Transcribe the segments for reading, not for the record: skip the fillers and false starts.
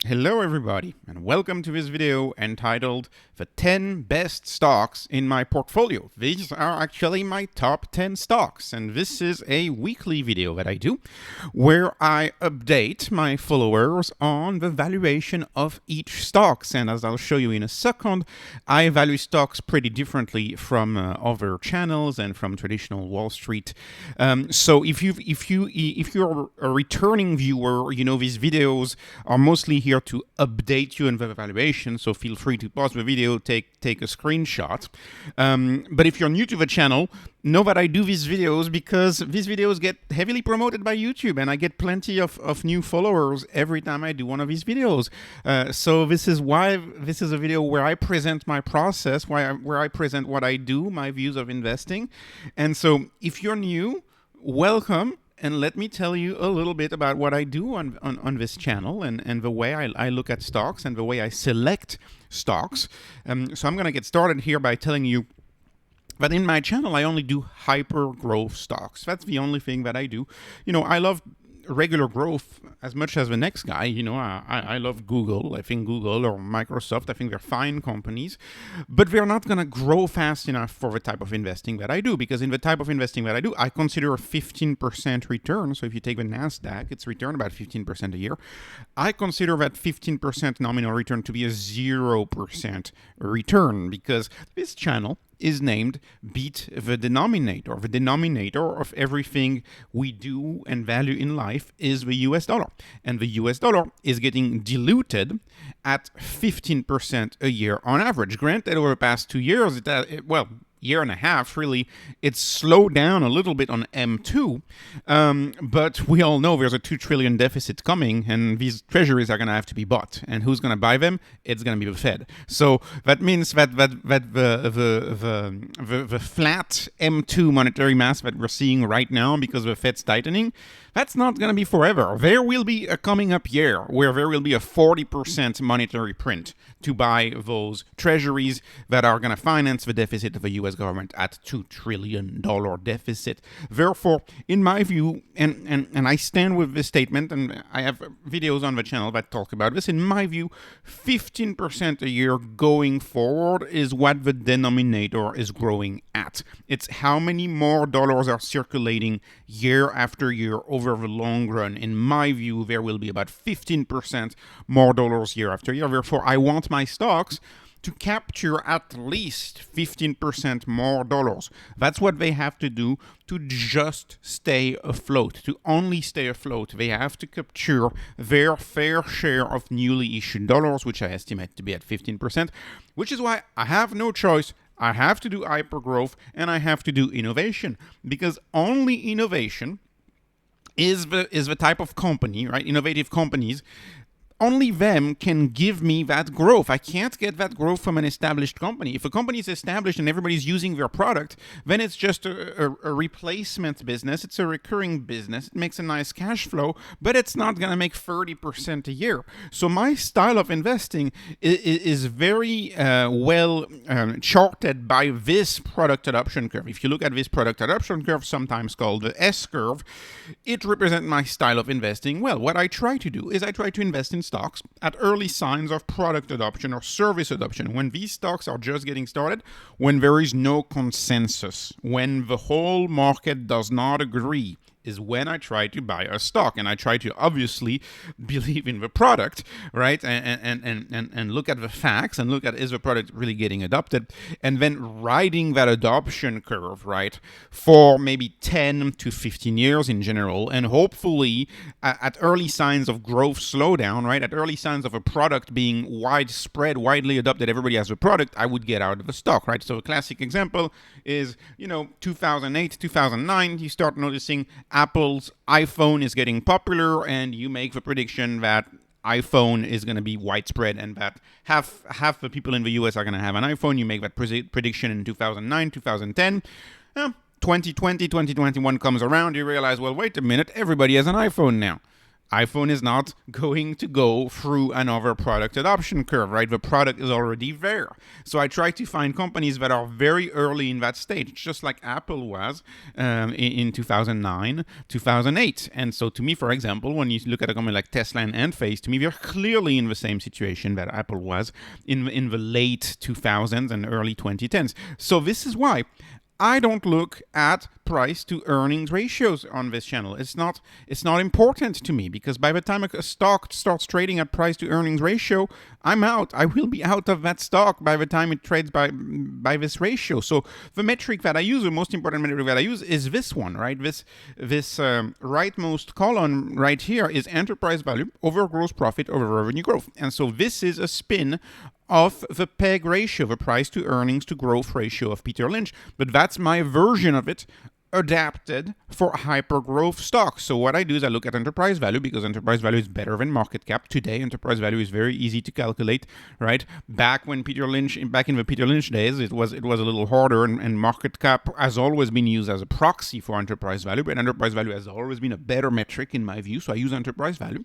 Hello everybody, and welcome to this video entitled The 10 Best Stocks in My Portfolio. These are actually my top 10 stocks, and this is a weekly video that I do where I update my followers on the valuation of each stocks. And as I'll show you in a second, I value stocks pretty differently from other channels and from traditional Wall Street. So if you're a returning viewer, you know these videos are mostly here to update you on the valuation, so feel free to pause the video, take a screenshot. But if you're new to the channel, know that I do these videos because these videos get heavily promoted by YouTube, and I get plenty of new followers every time I do one of these videos. So this is why this is a video where I present my process, where I present what I do, my views of investing. And so if you're new, welcome. And let me tell you a little bit about what I do on this channel and the way I look at stocks and the way I select stocks. So I'm going to get started here by telling you that in my channel, I only do hyper growth stocks. That's the only thing that I do. You know, I love regular growth as much as the next guy. You know, I love Google. I think Google or Microsoft, I think they're fine companies, but they're not going to grow fast enough for the type of investing that I do, because in the type of investing that I do, I consider a 15% return. So if you take the NASDAQ, it's return about 15% a year. I consider that 15% nominal return to be a 0% return, because this channel is named Beat the Denominator. The denominator of everything we do and value in life is the US dollar. And the US dollar is getting diluted at 15% a year on average. Granted, over the past 2 years, year and a half, really, it's slowed down a little bit on M2, but we all know there's a $2 trillion deficit coming, and these treasuries are going to have to be bought. And who's going to buy them? It's going to be the Fed. So that means that the flat M2 monetary mass that we're seeing right now because the Fed's tightening, that's not going to be forever. There will be a coming up year where there will be a 40% monetary print to buy those treasuries that are going to finance the deficit of the U.S. government at $2 trillion deficit. Therefore, in my view, and I stand with this statement, and I have videos on the channel that talk about this, in my view, 15% a year going forward is what the denominator is growing at. It's how many more dollars are circulating year after year over the long run. In my view, there will be about 15% more dollars year after year. Therefore, I want my stocks to capture at least 15% more dollars. That's what they have to do to just stay afloat, to only stay afloat. They have to capture their fair share of newly issued dollars, which I estimate to be at 15%, which is why I have no choice. I have to do hypergrowth and I have to do innovation, because only innovation is the type of company, right? Innovative companies, only them can give me that growth. I can't get that growth from an established company. If a company is established and everybody's using their product, then it's just a replacement business. It's a recurring business. It makes a nice cash flow, but it's not going to make 30% a year. So my style of investing is very well charted by this product adoption curve. If you look at this product adoption curve, sometimes called the S curve, it represents my style of investing. Well, what I try to do is I try to invest in stocks at early signs of product adoption or service adoption, when these stocks are just getting started, when there is no consensus, when the whole market does not agree, is when I try to buy a stock. And I try to obviously believe in the product, right? And look at the facts and look at, is the product really getting adopted? And then riding that adoption curve, right, for maybe 10 to 15 years in general. And hopefully at early signs of growth slowdown, right, at early signs of a product being widespread, widely adopted, everybody has a product, I would get out of the stock, right? So a classic example is, 2008, 2009, you start noticing Apple's iPhone is getting popular, and you make the prediction that iPhone is going to be widespread and that half the people in the US are going to have an iPhone. You make that prediction in 2009, 2010. 2020, 2021 comes around, you realize, well, wait a minute, everybody has an iPhone now. iPhone is not going to go through another product adoption curve, right? The product is already there. So I try to find companies that are very early in that stage, just like Apple was in 2009, 2008. And so to me, for example, when you look at a company like Tesla and Enphase, to me, they're clearly in the same situation that Apple was in the late 2000s and early 2010s. So this is why I don't look at price to earnings ratios on this channel. It's not important to me, because by the time a stock starts trading at price to earnings ratio, I'm out. I will be out of that stock by the time it trades by this ratio. So the metric that I use, the most important metric that I use, is this one, right? This rightmost column right here is enterprise value over gross profit over revenue growth. And so this is a spin of the PEG ratio, the price to earnings to growth ratio of Peter Lynch. But that's my version of it, adapted for hyper-growth stocks. So what I do is I look at enterprise value, because enterprise value is better than market cap. Today, enterprise value is very easy to calculate, right? Back in the Peter Lynch days, it was a little harder, and market cap has always been used as a proxy for enterprise value, but enterprise value has always been a better metric in my view, so I use enterprise value.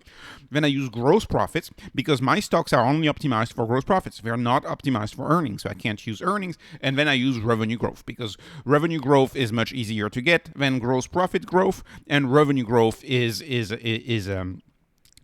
Then I use gross profits, because my stocks are only optimized for gross profits. They're not optimized for earnings, so I can't use earnings. And then I use revenue growth, because revenue growth is much easier to get than gross profit growth, and revenue growth is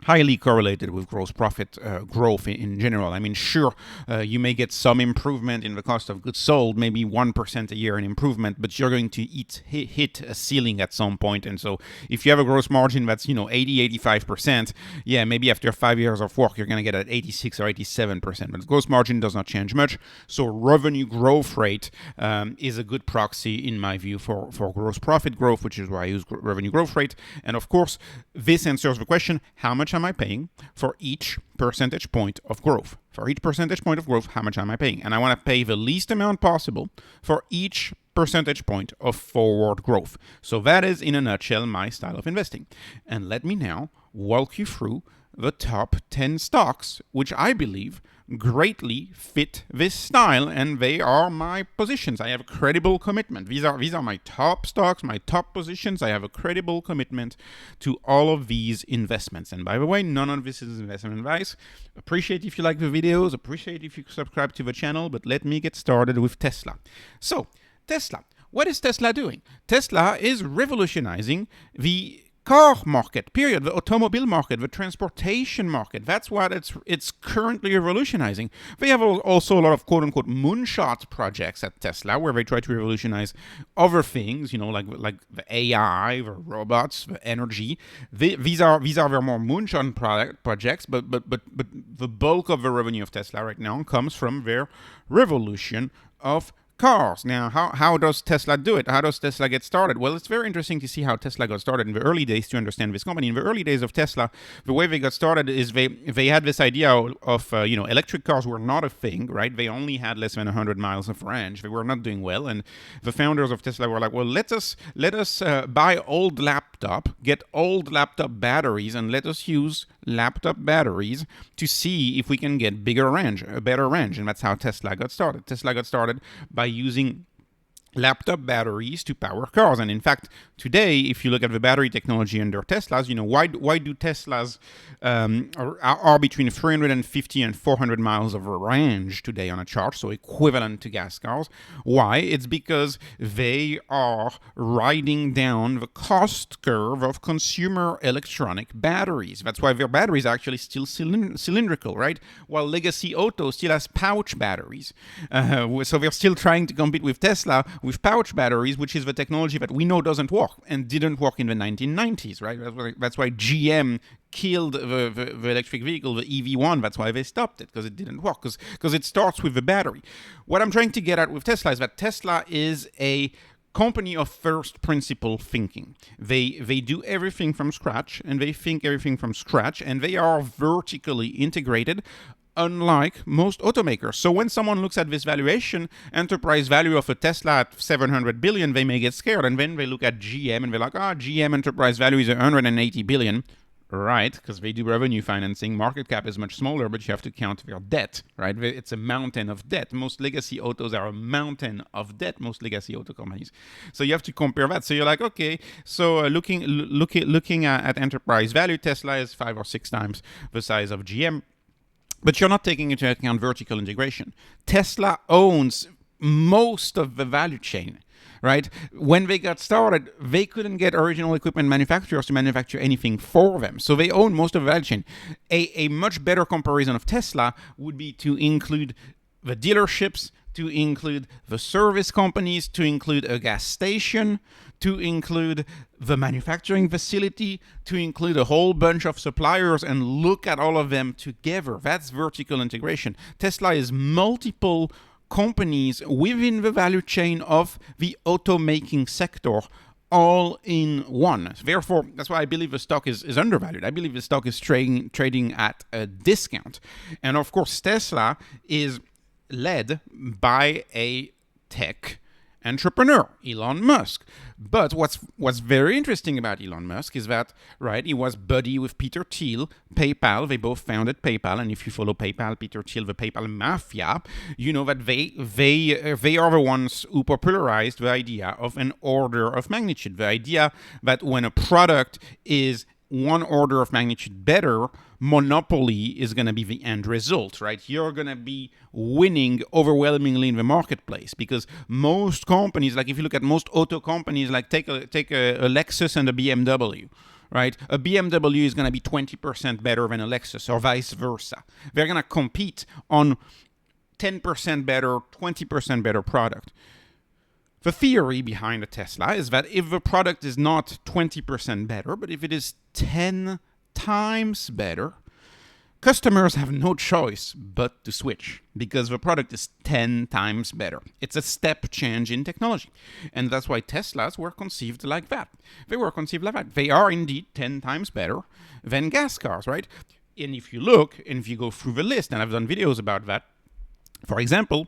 highly correlated with gross profit growth in general. I mean, sure, you may get some improvement in the cost of goods sold, maybe 1% a year in improvement, but you're going to hit a ceiling at some point. And so if you have a gross margin that's, 80-85%, yeah, maybe after 5 years of work, you're going to get at 86 or 87%. But gross margin does not change much. So revenue growth rate is a good proxy, in my view, for gross profit growth, which is why I use revenue growth rate. And of course, this answers the question, how much am I paying for each percentage point of growth? For each percentage point of growth, how much am I paying? And I want to pay the least amount possible for each percentage point of forward growth. So that is, in a nutshell, my style of investing. And let me now walk you through the top 10 stocks, which I believe greatly fit this style, and they are my positions. I have a credible commitment. These are my top stocks, my top positions. I have a credible commitment to all of these investments. And by the way, none of this is investment advice. Appreciate if you like the videos, appreciate if you subscribe to the channel, but let me get started with Tesla. So, Tesla. What is Tesla doing? Tesla is revolutionizing the car market, period, the automobile market, the transportation market. That's what it's currently revolutionizing. They have also a lot of quote-unquote moonshot projects at Tesla, where they try to revolutionize other things, like the AI, the robots, the energy. These are their more moonshot projects, but the bulk of the revenue of Tesla right now comes from their revolution of cars. Now, how does Tesla do it? How does Tesla get started? Well, it's very interesting to see how Tesla got started in the early days to understand this company. In the early days of Tesla, the way they got started is they had this idea of electric cars were not a thing, right? They only had less than 100 miles of range. They were not doing well, and the founders of Tesla were like, well, let us buy old laptop, get old laptop batteries, and let us use laptop batteries to see if we can get a better range. And that's how Tesla got started. Tesla got started by using laptop batteries to power cars. And in fact, today, if you look at the battery technology under Teslas, why do Teslas are between 350 and 400 miles of range today on a charge, so equivalent to gas cars? Why? It's because they are riding down the cost curve of consumer electronic batteries. That's why their batteries are actually still cylindrical, right? While legacy auto still has pouch batteries. So they're still trying to compete with Tesla with pouch batteries, which is the technology that we know doesn't work and didn't work in the 1990s, right? That's why GM killed the electric vehicle, the EV1. That's why they stopped it, because it didn't work, because it starts with the battery. What I'm trying to get at with Tesla is that Tesla is a company of first principle thinking. They do everything from scratch, and they think everything from scratch, and they are vertically integrated, unlike most automakers. So when someone looks at this valuation, enterprise value of a Tesla at 700 billion, they may get scared. And then they look at GM and they're like, GM enterprise value is 180 billion. right? Because they do revenue financing. Market cap is much smaller, but you have to count their debt, right? It's a mountain of debt. Most legacy autos are a mountain of debt, most legacy auto companies. So you have to compare that. So you're like, okay, so looking at enterprise value, Tesla is 5 or 6 times the size of GM. But you're not taking into account vertical integration. Tesla owns most of the value chain, right? When they got started, they couldn't get original equipment manufacturers to manufacture anything for them. So they own most of the value chain. A much better comparison of Tesla would be to include the dealerships, to include the service companies, to include a gas station, to include the manufacturing facility, to include a whole bunch of suppliers, and look at all of them together. That's vertical integration. Tesla is multiple companies within the value chain of the automaking sector, all in one. Therefore, that's why I believe the stock is undervalued. I believe the stock is trading at a discount. And of course, Tesla is led by a tech entrepreneur, Elon Musk. But what's very interesting about Elon Musk is that, right, he was buddy with Peter Thiel, PayPal. They both founded PayPal, and if you follow PayPal, Peter Thiel, the PayPal mafia, you know that they are the ones who popularized the idea of an order of magnitude. The idea that when a product is one order of magnitude better, monopoly is going to be the end result, right? You're going to be winning overwhelmingly in the marketplace, because most companies, like if you look at most auto companies, like take a Lexus and a BMW, right? A BMW is going to be 20% better than a Lexus, or vice versa. They're going to compete on 10% better, 20% better product. The theory behind a Tesla is that if the product is not 20% better, but if it is 10 times better, customers have no choice but to switch, because the product is 10 times better. It's a step change in technology. And that's why Teslas were conceived like that. They were conceived like that. They are indeed 10 times better than gas cars, right? And if you look, and if you go through the list, and I've done videos about that, for example,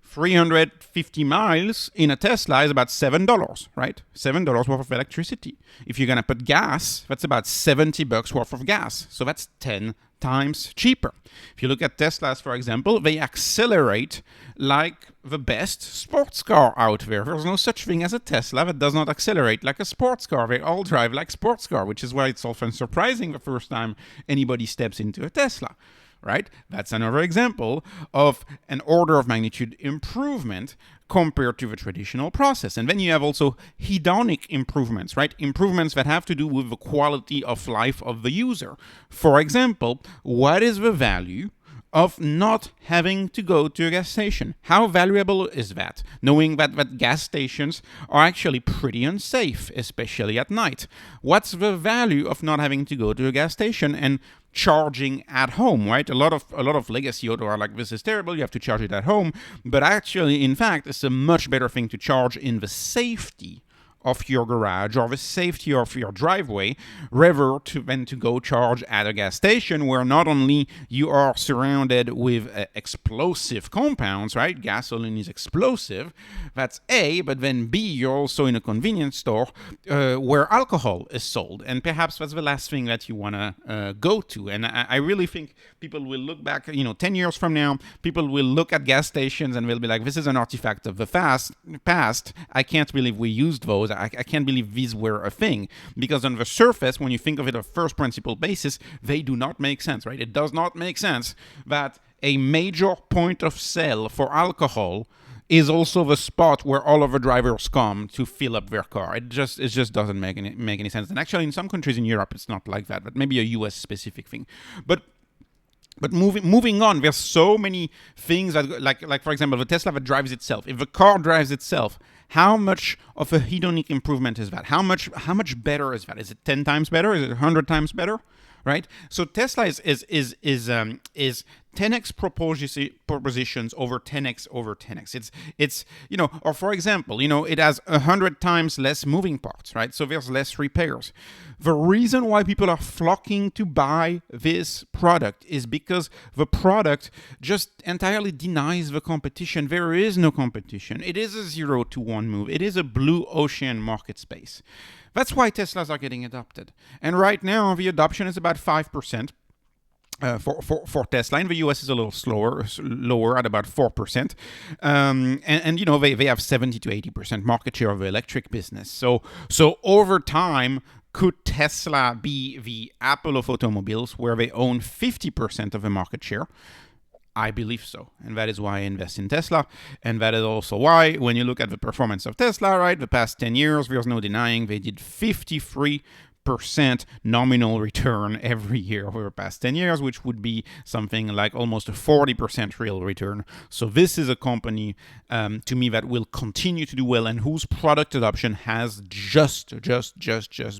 350 miles in a Tesla is about $7, right? $7 worth of electricity. If you're going to put gas, that's about $70 worth of gas. So that's 10 times cheaper. If you look at Teslas, for example, they accelerate like the best sports car out there. There's no such thing as a Tesla that does not accelerate like a sports car. They all drive like sports car, which is why it's often surprising the first time anybody steps into a Tesla. Right? That's another example of an order of magnitude improvement compared to the traditional process. And then you have also hedonic improvements, right? Improvements that have to do with the quality of life of the user. For example, what is the value of not having to go to a gas station? How valuable is that? Knowing that gas stations are actually pretty unsafe, especially at night. What's the value of not having to go to a gas station and charging at home, right? A lot of legacy auto are like, this is terrible, you have to charge it at home. But actually, in fact, it's a much better thing to charge in the safety of your garage or the safety of your driveway, rather than to go charge at a gas station, where not only you are surrounded with explosive compounds, right? Gasoline is explosive. That's A, but then B, you're also in a convenience store where alcohol is sold. And perhaps that's the last thing that you want to go to. And I really think people will look back, 10 years from now, people will look at gas stations and they'll be like, this is an artifact of the past. I can't believe we used those. I can't believe these were a thing, because on the surface, when you think of it on a first principle basis, they do not make sense, right? It does not make sense that a major point of sale for alcohol is also the spot where all of the drivers come to fill up their car. It just doesn't make any sense. And actually, in some countries in Europe, it's not like that, but maybe a US specific thing. But moving on, there's so many things that, like for example, the Tesla that drives itself. If the car drives itself, how much of a hedonic improvement is that? How much better is that? Is it 10 times better? Is it 100 times better? Right? So Tesla is 10x propositions over 10x over 10x. It's or for example, it has 100 times less moving parts, right? So there's less repairs. The reason why people are flocking to buy this product is because the product just entirely denies the competition. There is no competition. It is a 0-to-1 move. It is a blue ocean market space. That's why Teslas are getting adopted. And right now, the adoption is about 5%. For Tesla. In the US is a little lower at about 4%. They have 70 to 80% market share of the electric business. So over time, could Tesla be the Apple of automobiles where they own 50% of the market share? I believe so. And that is why I invest in Tesla. And that is also why, when you look at the performance of Tesla, right, the past 10 years, there's no denying they did 53% nominal return every year over the past 10 years, which would be something like almost a 40% real return. So this is a company, to me, that will continue to do well and whose product adoption has just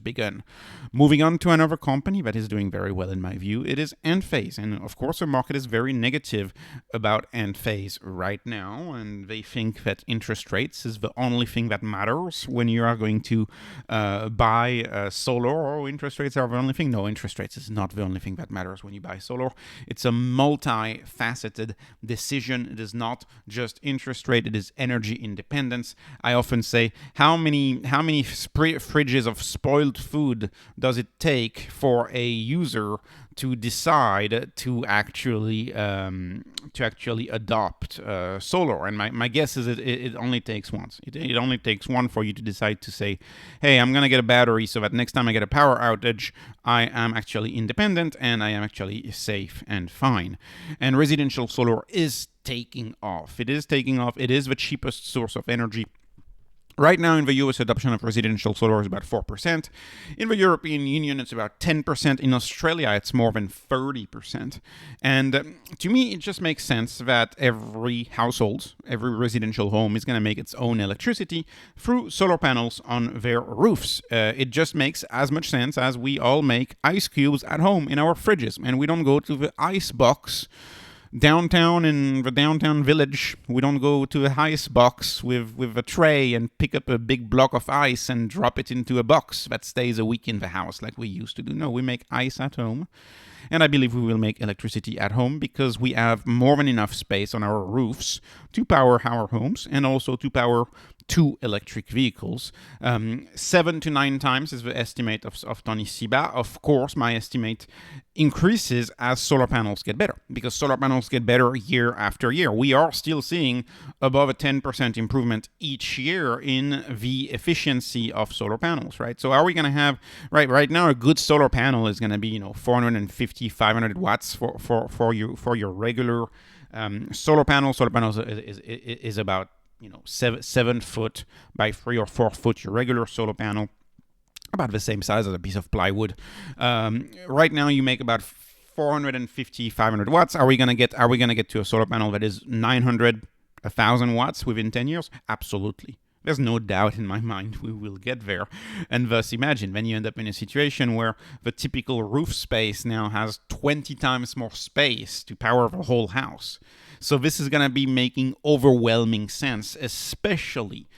begun. Moving on to another company that is doing very well in my view, it is Enphase. And of course, the market is very negative about Enphase right now, and they think that interest rates is the only thing that matters when you are going to buy solar. Or interest rates are the only thing. No, interest rates is not the only thing that matters when you buy solar. It's a multifaceted decision. It is not just interest rate. It is energy independence. I often say, how many fridges of spoiled food does it take for a user to decide to actually adopt solar? And my guess is it only takes once. It only takes one for you to decide to say, hey, I'm gonna get a battery so that next time I get a power outage, I am actually independent and I am actually safe and fine. And residential solar is taking off. It is taking off. It is the cheapest source of energy. Right now in the US, adoption of residential solar is about 4%. In the European Union, it's about 10%. In Australia, it's more than 30%. And to me, it just makes sense that every household, every residential home is going to make its own electricity through solar panels on their roofs. It just makes as much sense as we all make ice cubes at home in our fridges. And we don't go to the ice box downtown in the downtown village. We don't go to the ice box with a tray and pick up a big block of ice and drop it into a box that stays a week in the house like we used to do. No, we make ice at home. And I believe we will make electricity at home because we have more than enough space on our roofs to power our homes and also to power 2 electric vehicles. 7 to 9 times is the estimate of Tony Siba. Of course, my estimate increases as solar panels get better because solar panels get better year after year. We are still seeing above a 10% improvement each year in the efficiency of solar panels, right? So are we going to have, right now, a good solar panel is going to be, 450, 500 watts for your regular solar panel. Solar panels is about 7 foot by 3 or 4 foot, your regular solar panel, about the same size as a piece of plywood. Right now, you make about 450, 500 watts. Are we gonna get to a solar panel that is 900, 1,000 watts within 10 years? Absolutely. There's no doubt in my mind we will get there. And thus, imagine when you end up in a situation where the typical roof space now has 20 times more space to power the whole house. So this is going to be making overwhelming sense, especially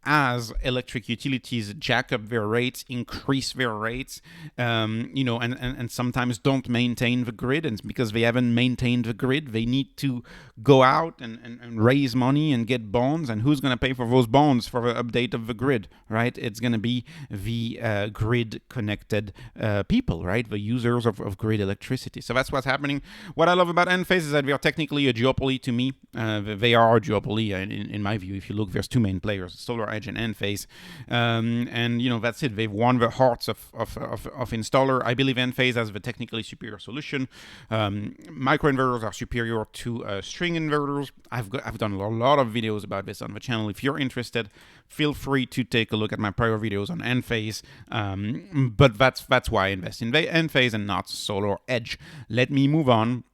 as electric utilities jack up their rates, increase their rates, and sometimes don't maintain the grid. And because they haven't maintained the grid, they need to go out and raise money and get bonds. And who's going to pay for those bonds for the update of the grid, right? It's going to be the grid-connected people, right? The users of grid electricity. So that's what's happening. What I love about Enphase is that they are technically a duopoly to me. They are a duopoly in my view. If you look, there's 2 main players, SolarEdge and Enphase. And that's it. They've won the hearts of installer. I believe Enphase has the technically superior solution. Microinverters are superior to string inverters. I've done a lot of videos about this on the channel. If you're interested, feel free to take a look at my prior videos on Enphase. But that's why I invest in Enphase and not SolarEdge. Let me move on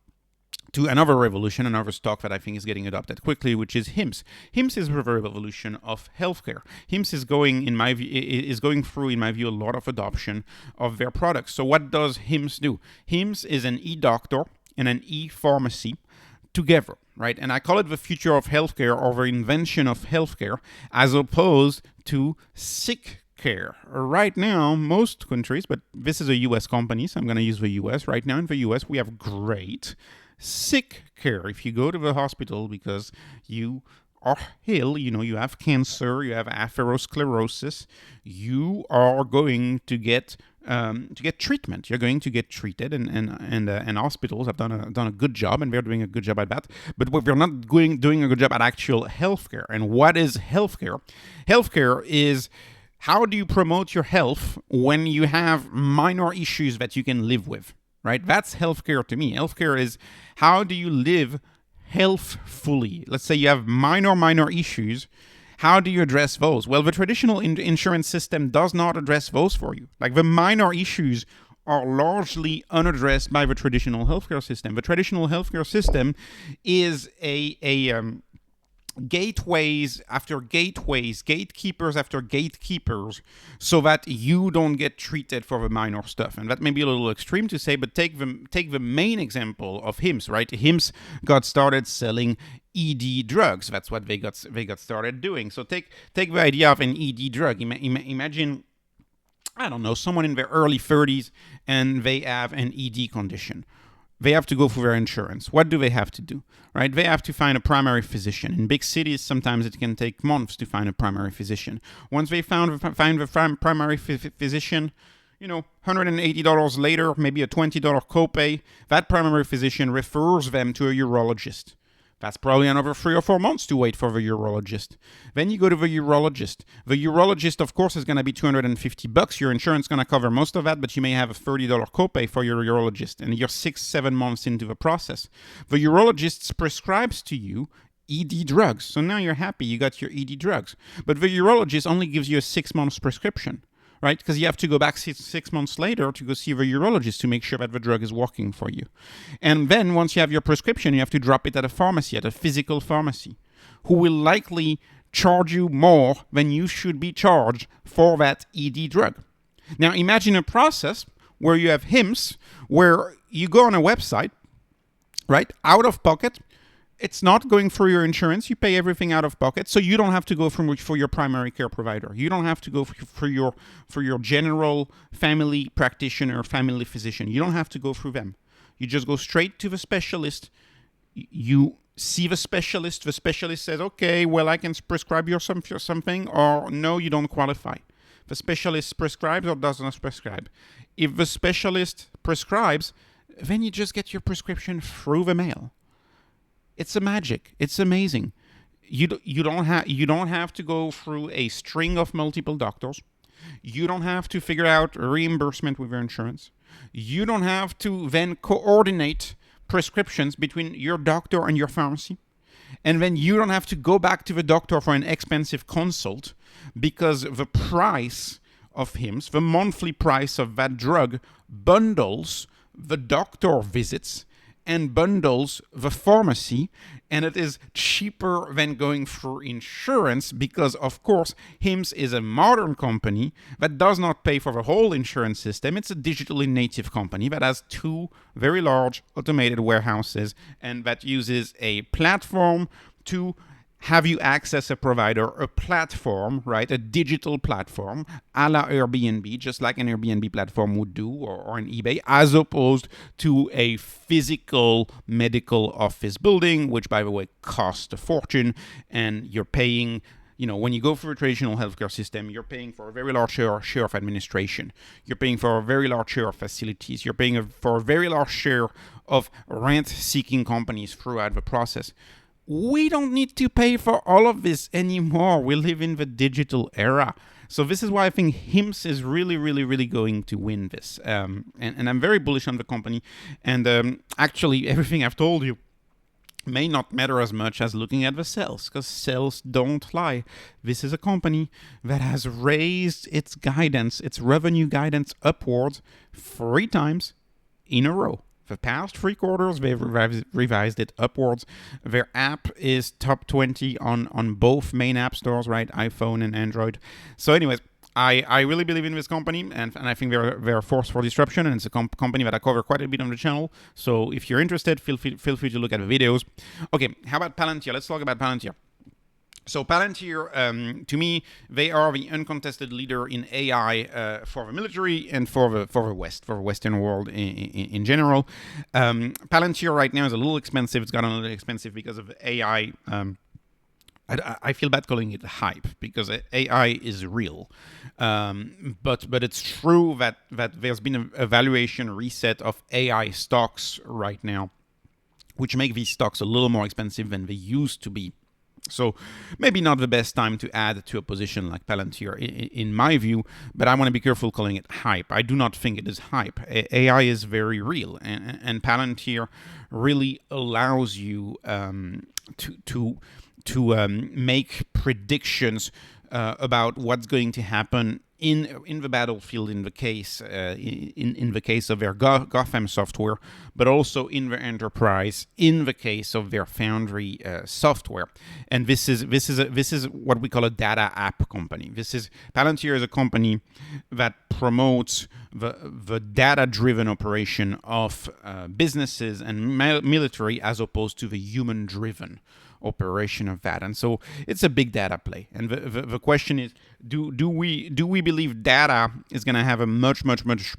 to another revolution, another stock that I think is getting adopted quickly, which is HIMSS. HIMSS is the revolution of healthcare. HIMSS is going through, in my view, a lot of adoption of their products. So what does HIMSS do? HIMSS is an e-doctor and an e-pharmacy together, right? And I call it the future of healthcare or the invention of healthcare as opposed to sick care. Right now, most countries, but this is a US company, so I'm going to use the US. Right now in the US, we have great sick care. If you go to the hospital because you are ill, you have cancer, you have atherosclerosis, you are going to get treatment. You're going to get treated, and hospitals have done a good job, and they're doing a good job at that. But we're not doing a good job at actual healthcare. And what is healthcare? Healthcare is how do you promote your health when you have minor issues that you can live with, right? That's healthcare to me. Healthcare is how do you live healthfully? Let's say you have minor issues. How do you address those? Well, the traditional insurance system does not address those for you. Like the minor issues are largely unaddressed by the traditional healthcare system. The traditional healthcare system is gateways after gateways, gatekeepers after gatekeepers, so that you don't get treated for the minor stuff. And that may be a little extreme to say, but take the main example of HIMSS, right? HIMSS got started selling ED drugs. That's what they got started doing. So take the idea of an ED drug. Imagine, I don't know, someone in their early 30s and they have an ED condition. They have to go for their insurance. What do they have to do, right? They have to find a primary physician. In big cities, sometimes it can take months to find a primary physician. Once they find the primary physician, $180 later, maybe a $20 copay, that primary physician refers them to a urologist. That's probably another 3 or 4 months to wait for the urologist. Then you go to the urologist. The urologist, of course, is going to be $250. Your insurance is going to cover most of that, but you may have a $30 copay for your urologist, and you're 6-7 months into the process. The urologist prescribes to you ED drugs. So now you're happy you got your ED drugs. But the urologist only gives you a 6-month prescription, right? Because you have to go back 6 months later to go see the urologist to make sure that the drug is working for you. And then once you have your prescription, you have to drop it at a pharmacy, at a physical pharmacy, who will likely charge you more than you should be charged for that ED drug. Now imagine a process where you have HIMSS, where you go on a website, right, out of pocket. It's not going through your insurance. You pay everything out of pocket, so you don't have to go for your primary care provider. You don't have to go for your general family practitioner, family physician. You don't have to go through them. You just go straight to the specialist. You see the specialist. The specialist says, "Okay, well, I can prescribe you something," or "No, you don't qualify." The specialist prescribes or does not prescribe. If the specialist prescribes, then you just get your prescription through the mail. It's a magic. It's amazing. You don't have to go through a string of multiple doctors. You don't have to figure out reimbursement with your insurance. You don't have to then coordinate prescriptions between your doctor and your pharmacy. And then you don't have to go back to the doctor for an expensive consult because the price of HIMSS, the monthly price of that drug, bundles the doctor visits and bundles the pharmacy, and it is cheaper than going through insurance because, of course, HIMSS is a modern company that does not pay for the whole insurance system. It's a digitally native company that has 2 very large automated warehouses and that uses a platform to have you access a provider, a platform, right? A digital platform, a la Airbnb, just like an Airbnb platform would do, or an eBay, as opposed to a physical medical office building, which, by the way, costs a fortune, and you're paying, when you go for a traditional healthcare system, you're paying for a very large share of administration. You're paying for a very large share of facilities. You're paying for a very large share of rent-seeking companies throughout the process. We don't need to pay for all of this anymore. We live in the digital era. So this is why I think HIMSS is really, really, really going to win this. And I'm very bullish on the company. And actually, everything I've told you may not matter as much as looking at the sales, because sales don't lie. This is a company that has raised its guidance, its revenue guidance upwards 3 times in a row. The past 3 quarters, they've revised it upwards. Their app is top 20 on both main app stores, right? iPhone and Android. So anyways, I really believe in this company, and I think they're a force for disruption, and it's a company that I cover quite a bit on the channel. So if you're interested, feel free to look at the videos. Okay, how about Palantir? Let's talk about Palantir. So Palantir, to me, they are the uncontested leader in AI for the military and for the West, for the Western world in general. Palantir right now is a little expensive. It's gotten a little expensive because of AI. I feel bad calling it hype because AI is real, but it's true that there's been a valuation reset of AI stocks right now, which make these stocks a little more expensive than they used to be. So maybe not the best time to add to a position like Palantir, in my view, but I want to be careful calling it hype. I do not think it is hype. AI is very real, and Palantir really allows you to make predictions about what's going to happen in the battlefield, in the case of their Gotham software, but also in their enterprise, in the case of their Foundry software. And this is what we call a data app company. Palantir is a company that promotes the data-driven operation of businesses and military, as opposed to the human-driven operation of that. And so it's a big data play. And the question is, do we believe data is going to have a much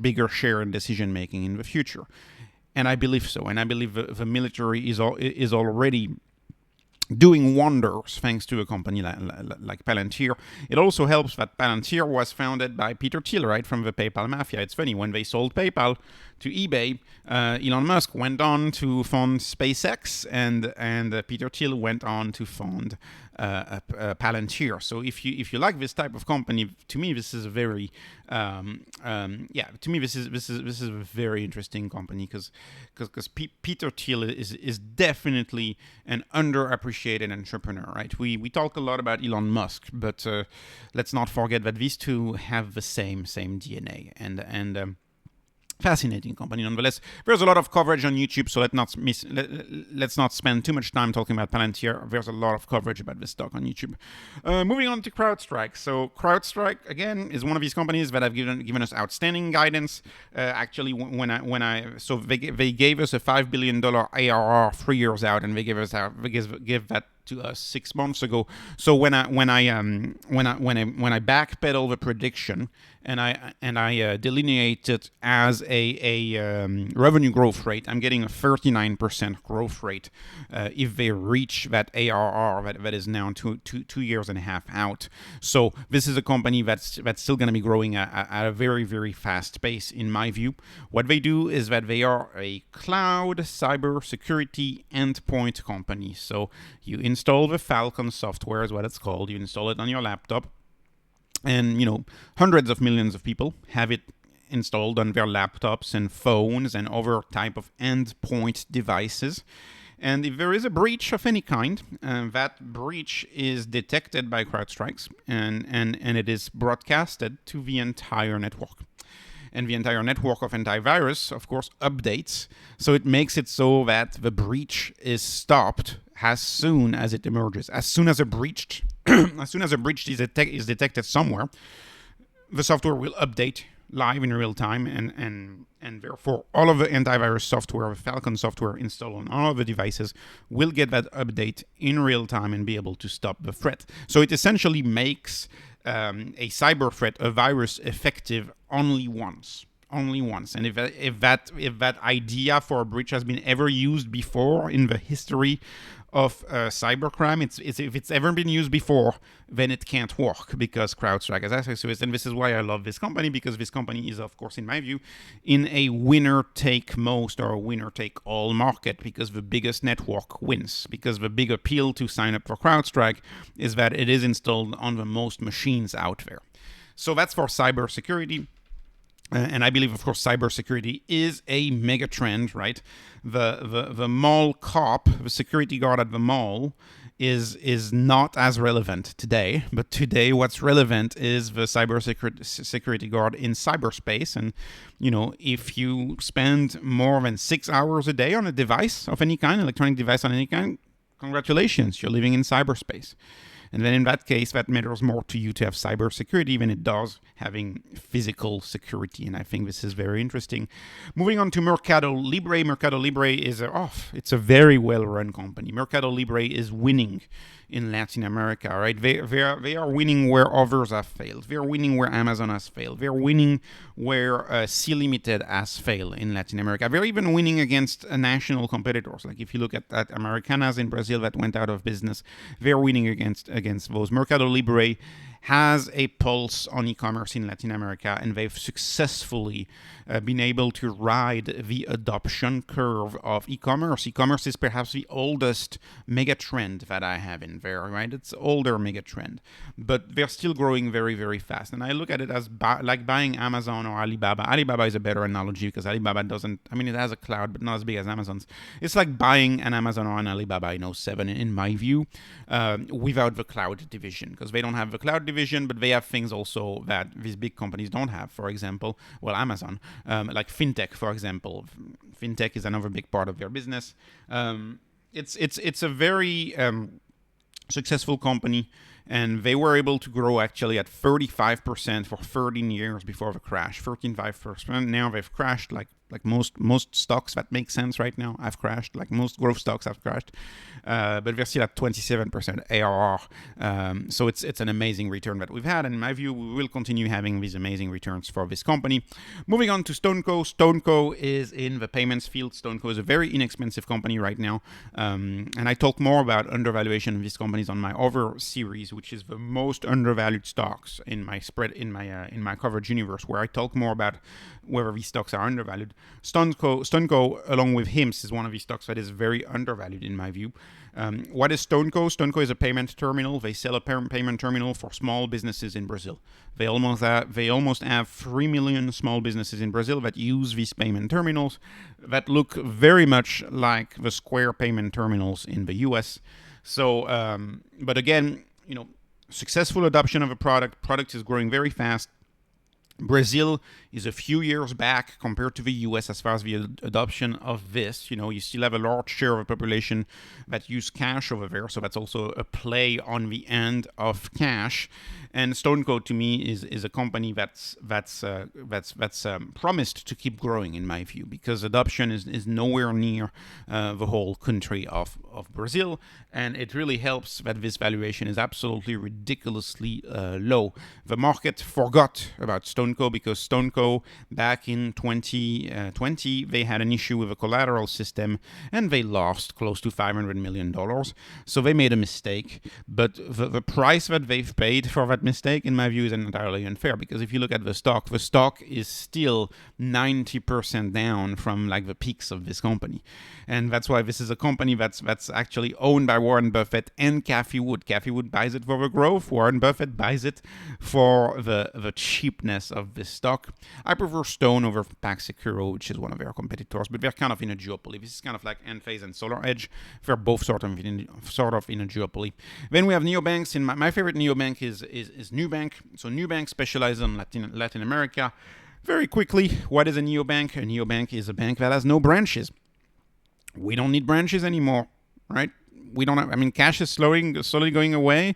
bigger share in decision making in the future? And I believe so. And I believe the military is already doing wonders thanks to a company like Palantir. It also helps that Palantir was founded by Peter Thiel, right, from the PayPal mafia. It's funny, when they sold PayPal to eBay, Elon Musk went on to fund SpaceX, and Peter Thiel went on to fund Palantir. So if you like this type of company, to me this is a very this is a very interesting company because Peter Thiel is definitely an underappreciated entrepreneur, right? We talk a lot about Elon Musk, but let's not forget that these two have the same DNA, and fascinating company nonetheless. There's a lot of coverage on YouTube, so let's not spend too much time talking about Palantir. There's a lot of coverage about this stock on YouTube. Moving on to Crowdstrike. So Crowdstrike, again, is one of these companies that have given us outstanding guidance. Actually, so they gave us a $5 billion ARR 3 years out, and they gave that to us 6 months ago. So when I backpedal the prediction and I delineate it as a revenue growth rate, I'm getting a 39% growth rate if they reach that ARR that is now 2 years and a half out. So this is a company that's still going to be growing at a very fast pace, in my view. What they do is that they are a cloud cybersecurity endpoint company. So you install the Falcon software, is what it's called. You install it on your laptop, and hundreds of millions of people have it installed on their laptops and phones and other type of endpoint devices. And if there is a breach of any kind, that breach is detected by CrowdStrike, and it is broadcasted to the entire network. And the entire network of antivirus, of course, updates. So it makes it so that the breach is stopped as soon as it emerges. As soon as a breach is detected somewhere, the software will update live in real time, and therefore all of the antivirus software, the Falcon software installed on all of the devices, will get that update in real time and be able to stop the threat. So it essentially makes a cyber threat, a virus, effective only once. And if that idea for a breach has been ever used before in the history of cybercrime, if it's ever been used before, then it can't work, because CrowdStrike has access to it. And this is why I love this company, because this company is, of course, in my view, in a winner-take-most or a winner-take-all market, because the biggest network wins. Because the big appeal to sign up for CrowdStrike is that it is installed on the most machines out there. So that's for cybersecurity. And I believe, of course, cybersecurity is a mega trend, right? The mall cop, the security guard at the mall, is not as relevant today. But today, what's relevant is the security guard in cyberspace. And, if you spend more than 6 hours a day on a device of any kind, electronic device on any kind, congratulations, you're living in cyberspace. And then in that case, that matters more to you to have cybersecurity than it does having physical security. And I think this is very interesting. Moving on to MercadoLibre. MercadoLibre is it's a very well-run company. MercadoLibre is winning in Latin America, right? They are winning where others have failed. They're winning where Amazon has failed. They're winning where C Limited has failed in Latin America. They're even winning against national competitors. Like if you look at Americanas in Brazil that went out of business, they're winning against those. MercadoLibre has a pulse on e-commerce in Latin America, and they've successfully been able to ride the adoption curve of e-commerce. E-commerce is perhaps the oldest mega trend that I have in there, right? It's older mega trend, but they're still growing very, very fast. And I look at it as like buying Amazon or Alibaba. Alibaba is a better analogy because Alibaba doesn't, I mean, it has a cloud, but not as big as Amazon's. It's like buying an Amazon or an Alibaba in 07, in my view, without the cloud division, because they don't have the cloud division, but they have things also that these big companies don't have. For example, Amazon, like fintech, for example. Fintech is another big part of their business. It's a very successful company, and they were able to grow actually at 35% for 13 years before the crash. 13.5%. Now they've crashed like most stocks that make sense right now have crashed. Like most growth stocks have crashed, but they're still at 27% ARR. So it's an amazing return that we've had, and in my view, we will continue having these amazing returns for this company. Moving on to StoneCo. StoneCo is in the payments field. StoneCo is a very inexpensive company right now, and I talk more about undervaluation of these companies on my other series, which is the most undervalued stocks in my in my coverage universe, where I talk more about whether these stocks are undervalued. StoneCo, along with HIMS, is one of these stocks that is very undervalued in my view. What is StoneCo? StoneCo is a payment terminal. They sell a payment terminal for small businesses in Brazil. They almost have 3 million small businesses in Brazil that use these payment terminals that look very much like the Square payment terminals in the US. So, but again, successful adoption of a product. Product is growing very fast. Brazil is a few years back compared to the US as far as the adoption of this. You still have a large share of the population that use cash over there, so that's also a play on the end of cash. And StoneCo to me is a company that's promised to keep growing in my view, because adoption is nowhere near the whole country of Brazil, and it really helps that this valuation is absolutely ridiculously low. The market forgot about StoneCo because StoneCo back in 2020 they had an issue with a collateral system and they lost close to $500 million. So they made a mistake, but the price that they've paid for that mistake, in my view, is entirely unfair, because if you look at the stock is still 90% down from like the peaks of this company. And that's why this is a company that's actually owned by Warren Buffett and Cathie Wood. Cathie Wood buys it for the growth. Warren Buffett buys it for the cheapness of this stock. I prefer Stone over PagSeguro, which is one of their competitors, but they're kind of in a duopoly. This is kind of like Enphase and SolarEdge. They're both sort of in a duopoly. Then we have neobanks. And my favorite neobank is Nubank. So Nubank specializes in Latin America. Very quickly, what is a neobank? A neobank is a bank that has no branches. We don't need branches anymore, right? We don't have, cash is slowly going away.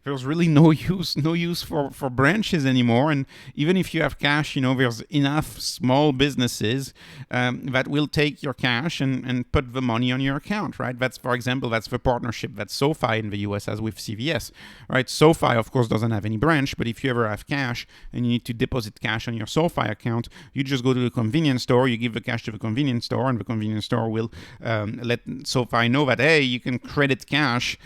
There's really no use for branches anymore. And even if you have cash, there's enough small businesses that will take your cash and put the money on your account, right? That's, for example, that's the partnership that SoFi in the US has with CVS, right? SoFi, of course, doesn't have any branch, but if you ever have cash and you need to deposit cash on your SoFi account, you just go to the convenience store, you give the cash to the convenience store, and the convenience store will let SoFi know that, hey, you can credit cash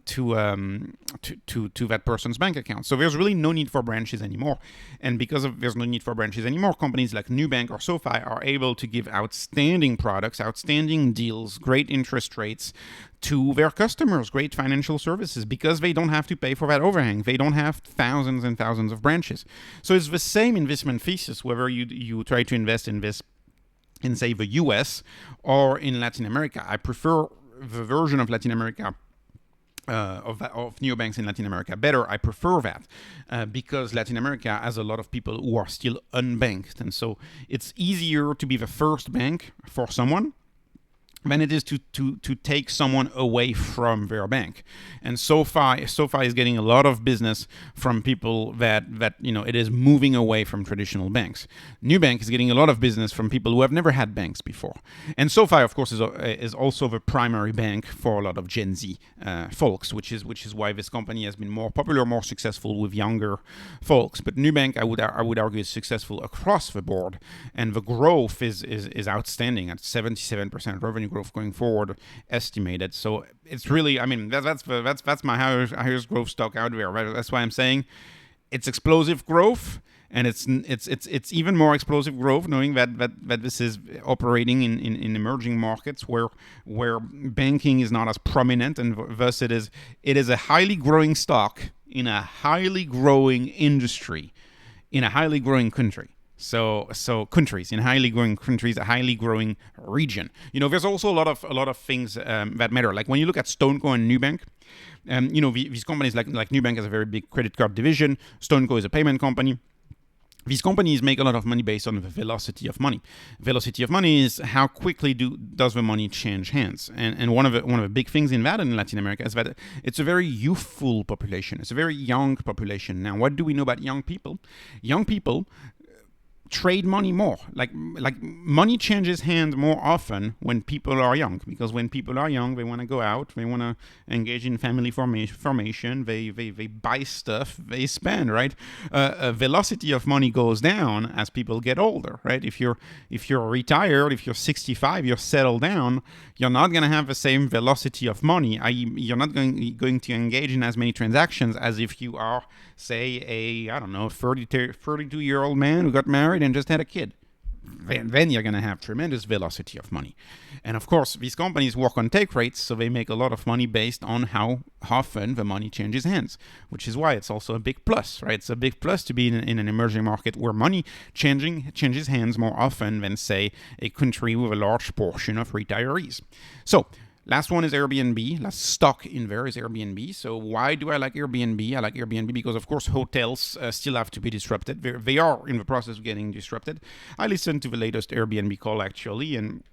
to that person's bank account. So there's really no need for branches anymore. And because there's no need for branches anymore, companies like Nubank or SoFi are able to give outstanding products, outstanding deals, great interest rates to their customers, great financial services, because they don't have to pay for that overhang. They don't have thousands and thousands of branches. So it's the same investment thesis, whether you try to invest in this in, say, the US or in Latin America. I prefer the version of Latin America of neobanks in Latin America better. I prefer that because Latin America has a lot of people who are still unbanked, and so it's easier to be the first bank for someone than it is to take someone away from their bank. And SoFi is getting a lot of business from people that it is moving away from traditional banks. Nubank is getting a lot of business from people who have never had banks before. And SoFi, of course, is also the primary bank for a lot of Gen Z folks, which is why this company has been more popular, more successful with younger folks. But Nubank, I would argue, is successful across the board, and the growth is outstanding at 77% revenue growth going forward estimated. So it's really, I mean, that's my highest growth stock out there, right? That's why I'm saying it's explosive growth, and it's even more explosive growth knowing that this is operating in emerging markets where banking is not as prominent, and thus it is a highly growing stock in a highly growing industry in a highly growing country. So countries, in highly growing countries, a highly growing region. There's also a lot of things that matter. Like when you look at StoneCo and Nubank, these companies like Nubank has a very big credit card division. StoneCo is a payment company. These companies make a lot of money based on the velocity of money. Velocity of money is how quickly does the money change hands. And one of the big things in that in Latin America is that it's a very youthful population. It's a very young population. Now, what do we know about young people? Young people trade money more. Like money changes hands more often when people are young, because when people are young, they want to go out, they want to engage in family formation, they buy stuff, they spend, right? Velocity of money goes down as people get older, right? If you're retired, if you're 65, you're settled down, you're not going to have the same velocity of money. You're not going to engage in as many transactions as if you are, say, a 32-year-old man who got married and just had a kid. Then you're going to have tremendous velocity of money. And of course, these companies work on take rates, so they make a lot of money based on how often the money changes hands, which is why it's also a big plus, right? It's a big plus to be in an emerging market where money changes hands more often than, say, a country with a large portion of retirees. So, last one is Airbnb. Last stock in there is Airbnb. So why do I like Airbnb? I like Airbnb because, of course, hotels still have to be disrupted. They are in the process of getting disrupted. I listened to the latest Airbnb call, actually, and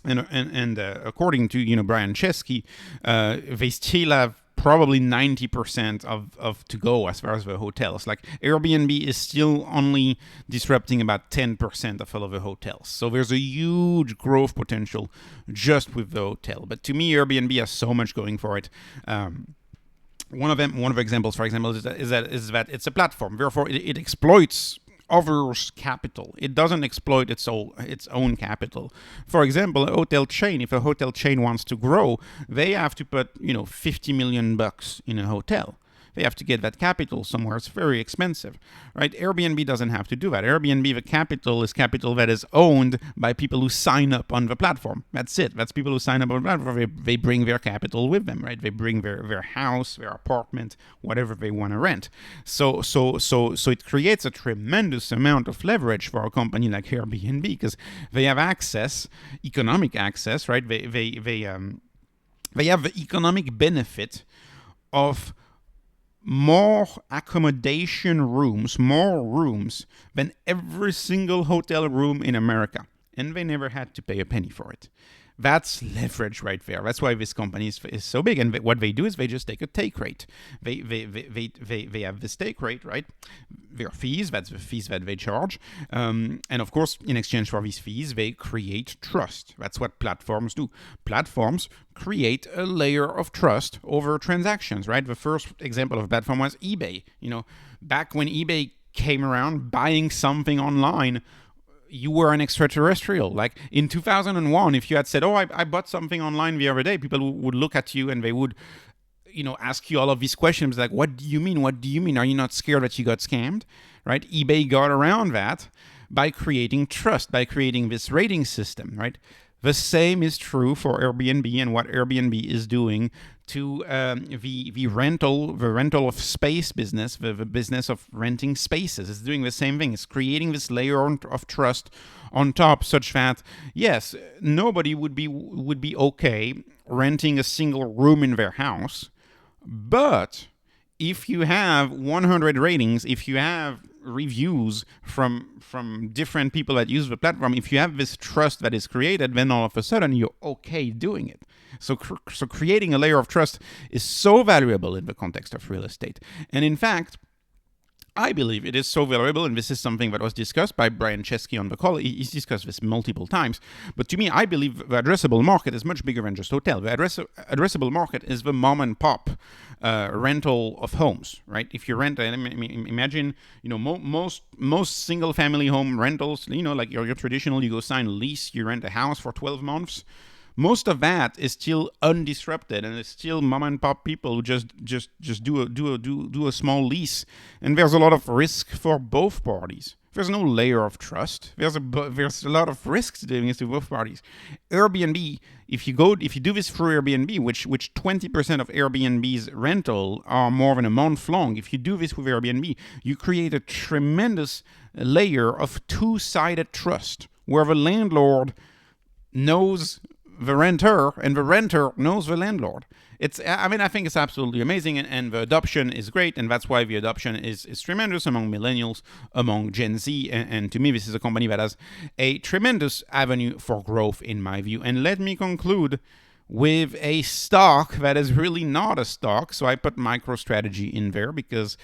according to Brian Chesky, they still have probably 90% of to go as far as the hotels. Like Airbnb is still only disrupting about 10% of all of the hotels. So there's a huge growth potential just with the hotel. But to me, Airbnb has so much going for it. One of the examples, for example, is that it's a platform. Therefore, it exploits others' capital. It doesn't exploit its own capital. For example, a hotel chain, if a hotel chain wants to grow, they have to put $50 million in a hotel. They have to get that capital somewhere. It's very expensive, right? Airbnb doesn't have to do that. Airbnb, the capital is capital that is owned by people who sign up on the platform. That's it. That's people who sign up on the platform. They bring their capital with them, right? They bring their house, their apartment, whatever they want to rent. So it creates a tremendous amount of leverage for a company like Airbnb because they have access, economic access, right? They have the economic benefit of more accommodation rooms, more rooms than every single hotel room in America. And they never had to pay a penny for it. That's leverage right there. That's why this company is so big. And what they do is they just take a take rate. They have this take rate, right? Their fees, that's the fees that they charge. And of course, in exchange for these fees, they create trust. That's what platforms do. Platforms create a layer of trust over transactions, right? The first example of a platform was eBay. Back when eBay came around, buying something online, you were an extraterrestrial. Like in 2001, if you had said, I bought something online the other day, people would look at you and they would, ask you all of these questions like, what do you mean? What do you mean? Are you not scared that you got scammed? Right? eBay got around that by creating trust, by creating this rating system, right? The same is true for Airbnb and what Airbnb is doing to the rental of space business, the business of renting spaces. It's doing the same thing. It's creating this layer of trust on top, such that yes, nobody would be okay renting a single room in their house, but if you have 100 ratings, if you have reviews from different people that use the platform, if you have this trust that is created, then all of a sudden you're okay doing it. So creating a layer of trust is so valuable in the context of real estate. And in fact, I believe it is so valuable, and this is something that was discussed by Brian Chesky on the call. He's discussed this multiple times. But to me, I believe the addressable market is much bigger than just hotel. The addressable market is the mom and pop rental of homes, right? If you rent, imagine, most single family home rentals, like your traditional, you go sign a lease, you rent a house for 12 months. Most of that is still undisrupted, and it's still mom and pop people who just do a small lease, and there's a lot of risk for both parties. There's no layer of trust. There's a lot of risks doing this to both parties. Airbnb, if you do this through Airbnb, which 20% of Airbnb's rental are more than a month long, if you do this with Airbnb, you create a tremendous layer of two-sided trust, where the landlord knows the renter and the renter knows the landlord. I think it's absolutely amazing, and the adoption is great, and that's why the adoption is tremendous among millennials, among Gen Z, and to me this is a company that has a tremendous avenue for growth in my view. And let me conclude with a stock that is really not a stock. So I put MicroStrategy in there because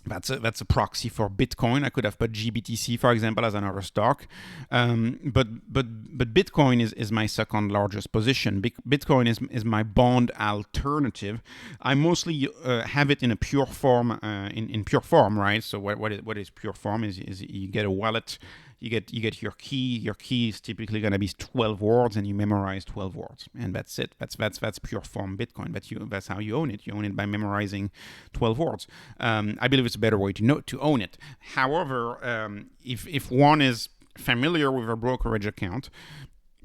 that's a proxy for Bitcoin. I could have put GBTC, for example, as another stock. But Bitcoin is my second largest position. Bitcoin is my bond alternative. I mostly have it in a pure form, in pure form, right? So what is pure form is you get a wallet. You get your key. Your key is typically going to be 12 words, and you memorize 12 words, and that's it. That's pure form Bitcoin. That's how you own it. You own it by memorizing 12 words. I believe it's a better way to own it. However, if one is familiar with a brokerage account,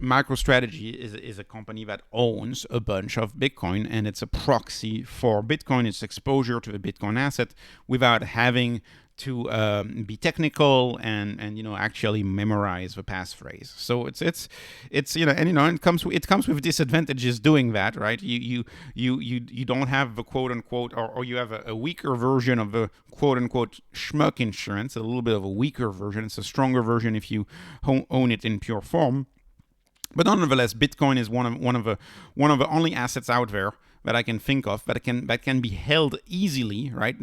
MicroStrategy is a company that owns a bunch of Bitcoin, and it's a proxy for Bitcoin. It's exposure to the Bitcoin asset without having to be technical and actually memorize the passphrase. So it comes with disadvantages doing that, right? You don't have the quote unquote, or you have a weaker version of the quote unquote schmuck insurance, a little bit of a weaker version. It's a stronger version if you own it in pure form. But nonetheless, Bitcoin is one of the only assets out there that I can think of that can be held easily, right?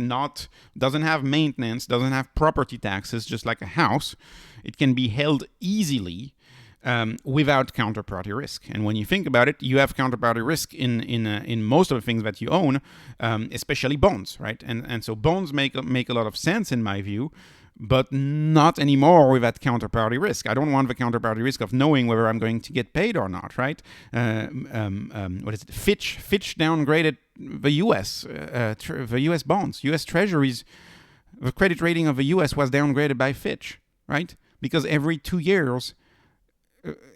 Doesn't have maintenance, doesn't have property taxes, just like a house. It can be held easily without counterparty risk. And when you think about it, you have counterparty risk in most of the things that you own, especially bonds, right? And so bonds make a lot of sense in my view, but not anymore with that counterparty risk. I don't want the counterparty risk of knowing whether I'm going to get paid or not, right? What is it? Fitch downgraded the U.S. The U.S. bonds, U.S. Treasuries. The credit rating of the U.S. was downgraded by Fitch, right? Because every 2 years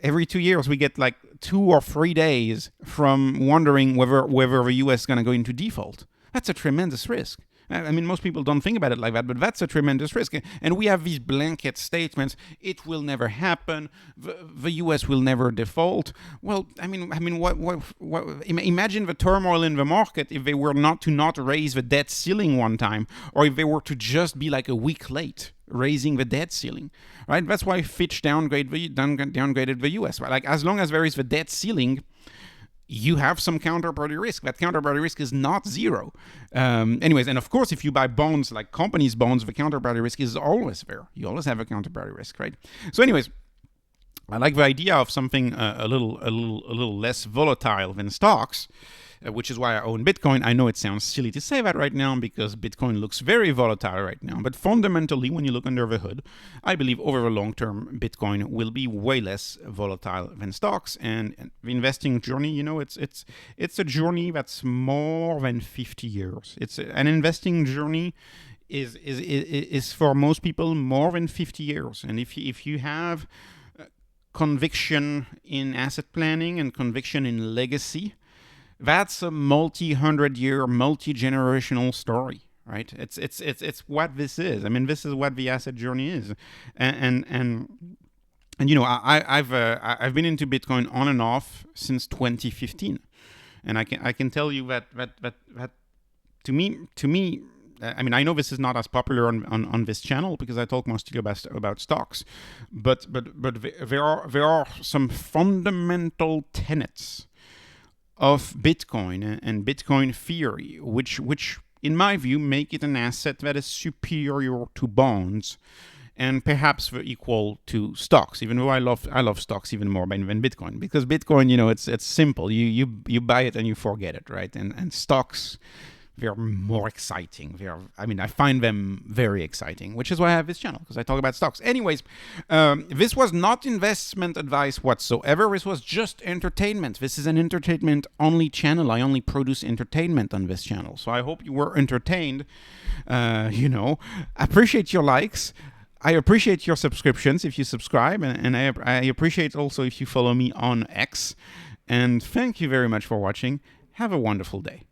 we get like 2 or 3 days from wondering whether the U.S. is going to go into default. That's a tremendous risk. I mean, most people don't think about it like that, but that's a tremendous risk. And we have these blanket statements: it will never happen. The U.S. will never default. Well, I mean, what? Imagine the turmoil in the market if they were not raise the debt ceiling one time, or if they were to just be like a week late raising the debt ceiling, right? That's why Fitch downgraded the U.S. Right? Like, as long as there is the debt ceiling, you have some counterparty risk. That counterparty risk is not zero. Anyways, and of course, if you buy bonds like companies' bonds, the counterparty risk is always there. You always have a counterparty risk, right? So, anyways, I like the idea of something a little less volatile than stocks, which is why I own Bitcoin. I know it sounds silly to say that right now because Bitcoin looks very volatile right now. But fundamentally, when you look under the hood, I believe over the long term, Bitcoin will be way less volatile than stocks. And the investing journey, it's a journey that's more than 50 years. It's an investing journey is for most people more than 50 years. And if you have conviction in asset planning and conviction in legacy, that's a multi-100-year, multi-generational story, right? It's what this is. I mean, this is what the asset journey is, and I've been into Bitcoin on and off since 2015, and I can tell you that to me, I mean, I know this is not as popular on this channel because I talk mostly about stocks, but there are some fundamental tenets of Bitcoin and Bitcoin theory, which in my view make it an asset that is superior to bonds and perhaps equal to stocks, even though I love stocks even more than Bitcoin, because Bitcoin, it's simple. You buy it and you forget it, right? And stocks, they're more exciting. I find them very exciting, which is why I have this channel, because I talk about stocks. Anyways, this was not investment advice whatsoever. This was just entertainment. This is an entertainment-only channel. I only produce entertainment on this channel. So I hope you were entertained. Appreciate your likes. I appreciate your subscriptions if you subscribe, and I appreciate also if you follow me on X. And thank you very much for watching. Have a wonderful day.